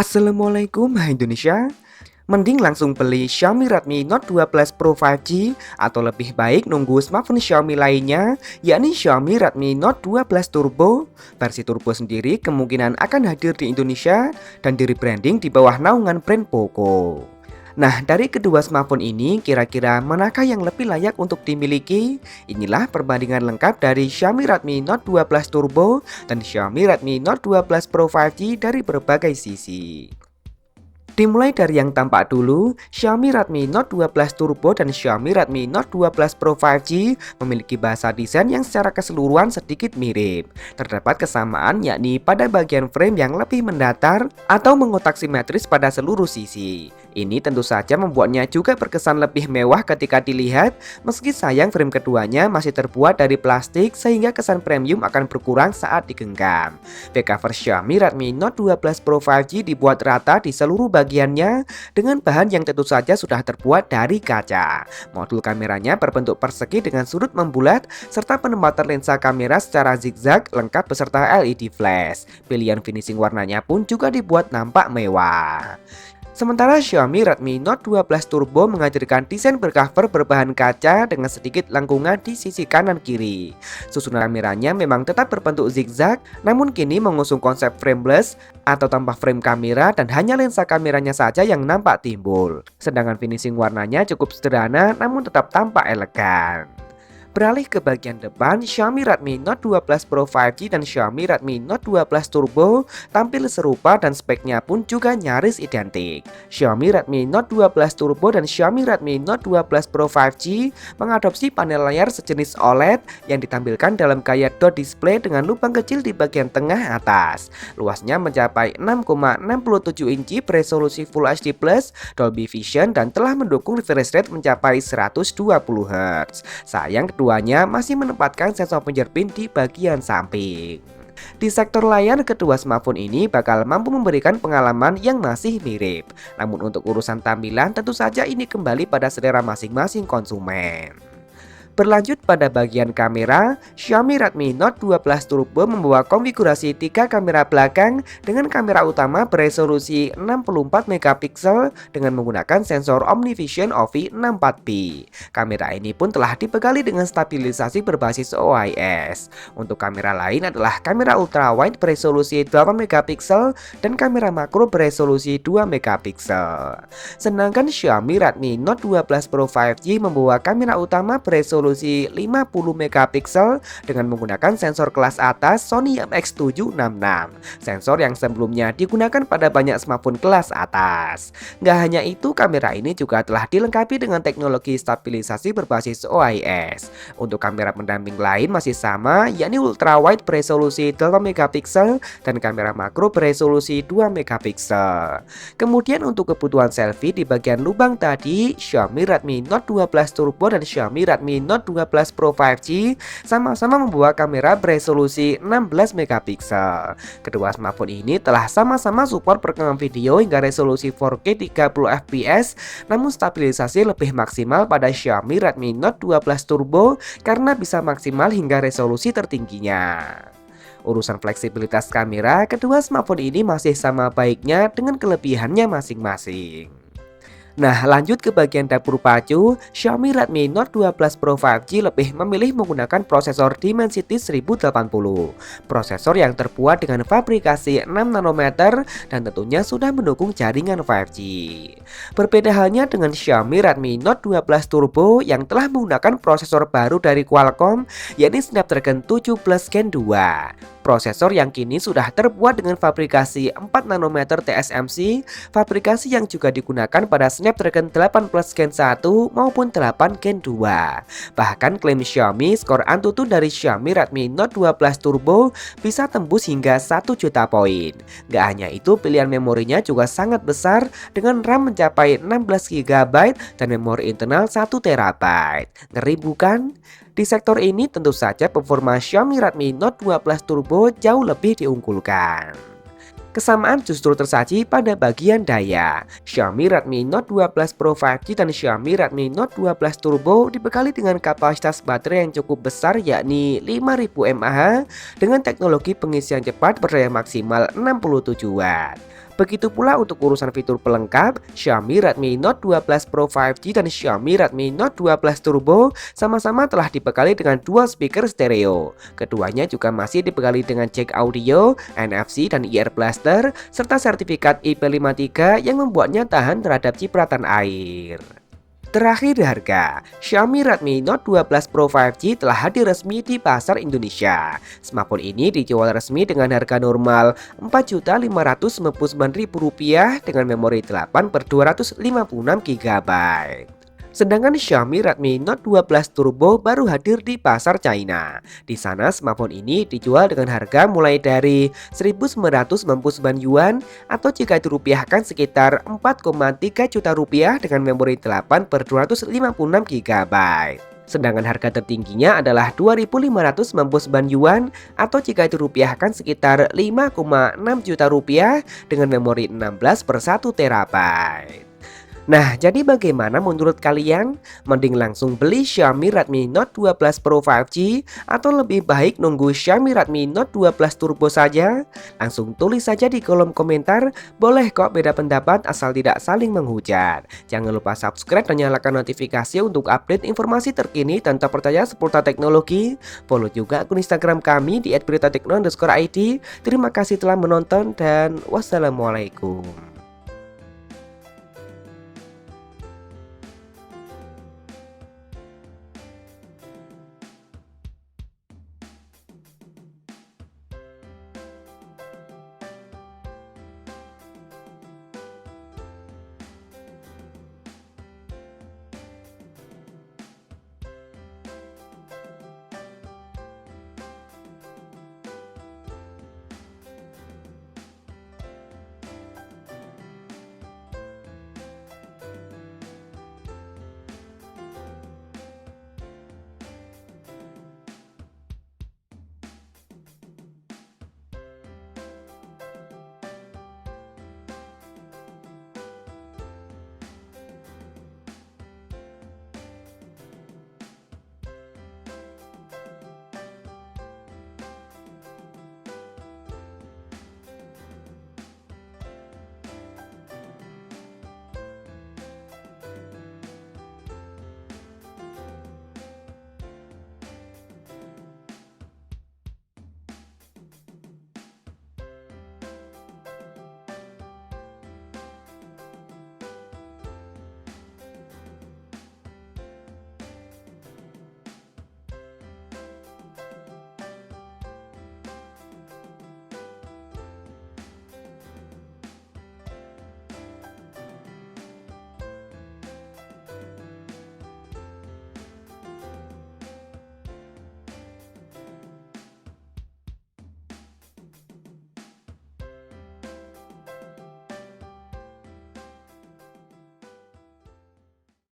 Assalamualaikum Hai Indonesia. Mending langsung beli Xiaomi Redmi Note 2 Plus Pro 5G atau lebih baik nunggu smartphone Xiaomi lainnya, yakni Xiaomi Redmi Note 2 Plus Turbo. Versi Turbo sendiri kemungkinan akan hadir di Indonesia dan di rebranding di bawah naungan brand Poco. Nah, dari kedua smartphone ini, kira-kira manakah yang lebih layak untuk dimiliki? Inilah perbandingan lengkap dari Xiaomi Redmi Note 2 Plus Turbo dan Xiaomi Redmi Note 2 Plus Pro 5G dari berbagai sisi. Dimulai dari yang tampak dulu, Xiaomi Redmi Note 2 Plus Turbo dan Xiaomi Redmi Note 2 Plus Pro 5G memiliki bahasa desain yang secara keseluruhan sedikit mirip. Terdapat kesamaan yakni pada bagian frame yang lebih mendatar atau mengotak simetris pada seluruh sisi. Ini tentu saja membuatnya juga berkesan lebih mewah ketika dilihat, meski sayang frame keduanya masih terbuat dari plastik sehingga kesan premium akan berkurang saat digenggam. Back cover Xiaomi Redmi Note 2 Plus Pro 5G dibuat rata di seluruh bagiannya dengan bahan yang tentu saja sudah terbuat dari kaca. Modul kameranya berbentuk persegi dengan sudut membulat serta penempatan lensa kamera secara zigzag lengkap beserta LED flash. Pilihan finishing warnanya pun juga dibuat nampak mewah. Sementara Xiaomi Redmi Note 2 Plus Turbo menghadirkan desain bercover berbahan kaca dengan sedikit lengkungan di sisi kanan kiri. Susunan kameranya memang tetap berbentuk zigzag, namun kini mengusung konsep frameless atau tanpa frame kamera dan hanya lensa kameranya saja yang nampak timbul. Sedangkan finishing warnanya cukup sederhana namun tetap tampak elegan. Beralih ke bagian depan, Xiaomi Redmi Note 2 Plus Pro 5G dan Xiaomi Redmi Note 2 Plus Turbo tampil serupa dan speknya pun juga nyaris identik. Xiaomi Redmi Note 2 Plus Turbo dan Xiaomi Redmi Note 2 Plus Pro 5G mengadopsi panel layar sejenis OLED yang ditampilkan dalam gaya dot display dengan lubang kecil di bagian tengah atas. Luasnya mencapai 6,67 inci beresolusi Full HD Plus, Dolby Vision dan telah mendukung refresh rate mencapai 120 Hz. Sayang keduanya masih menempatkan sensor fingerprint di bagian samping. Di sektor layar, kedua smartphone ini bakal mampu memberikan pengalaman yang masih mirip. Namun untuk urusan tampilan tentu saja ini kembali pada selera masing-masing konsumen. Berlanjut pada bagian kamera, Xiaomi Redmi Note 2 Plus Turbo membawa konfigurasi 3 kamera belakang dengan kamera utama beresolusi 64 megapiksel dengan menggunakan sensor OmniVision OV64p. Kamera ini pun telah dibekali dengan stabilisasi berbasis OIS. Untuk kamera lain adalah kamera ultrawide beresolusi 8 megapiksel dan kamera makro beresolusi 2 megapiksel. Sedangkan Xiaomi Redmi Note 2 Plus Pro 5G membawa kamera utama beresolusi 50 megapiksel dengan menggunakan sensor kelas atas Sony IMX766, sensor yang sebelumnya digunakan pada banyak smartphone kelas atas. Nggak hanya itu, kamera ini juga telah dilengkapi dengan teknologi stabilisasi berbasis OIS. Untuk kamera pendamping lain masih sama, yakni ultrawide beresolusi 8 megapiksel dan kamera makro beresolusi 2 megapiksel. Kemudian untuk kebutuhan selfie di bagian lubang tadi, Xiaomi Redmi Note 2 Plus Turbo dan Xiaomi Redmi Note 2 Plus Pro 5G sama-sama membawa kamera beresolusi 16 megapiksel. Kedua smartphone ini telah sama-sama support perekaman video hingga resolusi 4K 30 fps, namun stabilisasi lebih maksimal pada Xiaomi Redmi Note 2 Plus Turbo karena bisa maksimal hingga resolusi tertingginya. Urusan fleksibilitas kamera, kedua smartphone ini masih sama baiknya dengan kelebihannya masing-masing. Nah, lanjut ke bagian dapur pacu, Xiaomi Redmi Note 2 Plus Pro 5G lebih memilih menggunakan prosesor Dimensity 1080. Prosesor yang terbuat dengan fabrikasi 6 nanometer dan tentunya sudah mendukung jaringan 5G. Berbeda halnya dengan Xiaomi Redmi Note 2 Plus Turbo yang telah menggunakan prosesor baru dari Qualcomm, yakni Snapdragon 7 Plus Gen 2. Prosesor yang kini sudah terbuat dengan fabrikasi 4 nanometer TSMC, fabrikasi yang juga digunakan pada Snapdragon 8 Plus Gen 1 maupun 8 Gen 2. Bahkan klaim Xiaomi, skor Antutu dari Xiaomi Redmi Note 2 Plus Turbo bisa tembus hingga 1 juta poin. Gak hanya itu, pilihan memorinya juga sangat besar dengan RAM mencapai 16 GB dan memori internal 1 TB. Ngeri bukan? Di sektor ini tentu saja performa Xiaomi Redmi Note 2 Plus Turbo jauh lebih diunggulkan. Kesamaan justru tersaji pada bagian daya. Xiaomi Redmi Note 2 Plus Pro 5G dan Xiaomi Redmi Note 2 Plus Turbo dibekali dengan kapasitas baterai yang cukup besar yakni 5000 mAh dengan teknologi pengisian cepat berdaya maksimal 67 Watt. Begitu pula untuk urusan fitur pelengkap, Xiaomi Redmi Note 12 Pro 5G dan Xiaomi Redmi Note 12 Turbo sama-sama telah dibekali dengan dual speaker stereo. Keduanya juga masih dibekali dengan jack audio, NFC dan ear blaster, serta sertifikat IP53 yang membuatnya tahan terhadap cipratan air. Terakhir harga, Xiaomi Redmi Note 12 Pro 5G telah hadir resmi di pasar Indonesia. Smartphone ini dijual resmi dengan harga normal Rp4.599.000 dengan memori 8/256 GB. Sedangkan Xiaomi Redmi Note 12 Turbo baru hadir di pasar China. Di sana smartphone ini dijual dengan harga mulai dari 1.999 yuan atau jika dirupiahkan sekitar 4,3 juta rupiah dengan memori 8/256 GB. Sedangkan harga tertingginya adalah 2.599 yuan atau jika dirupiahkan sekitar 5,6 juta rupiah dengan memori 16/1 terabyte. Nah, jadi bagaimana menurut kalian? Mending langsung beli Xiaomi Redmi Note 12 Pro 5G atau lebih baik nunggu Xiaomi Redmi Note 12 Turbo saja? Langsung tulis saja di kolom komentar. Boleh kok beda pendapat asal tidak saling menghujat. Jangan lupa subscribe dan nyalakan notifikasi untuk update informasi terkini dan terpercaya seputar teknologi. Follow juga akun Instagram kami di @beritatekno_id. Terima kasih telah menonton dan wassalamualaikum.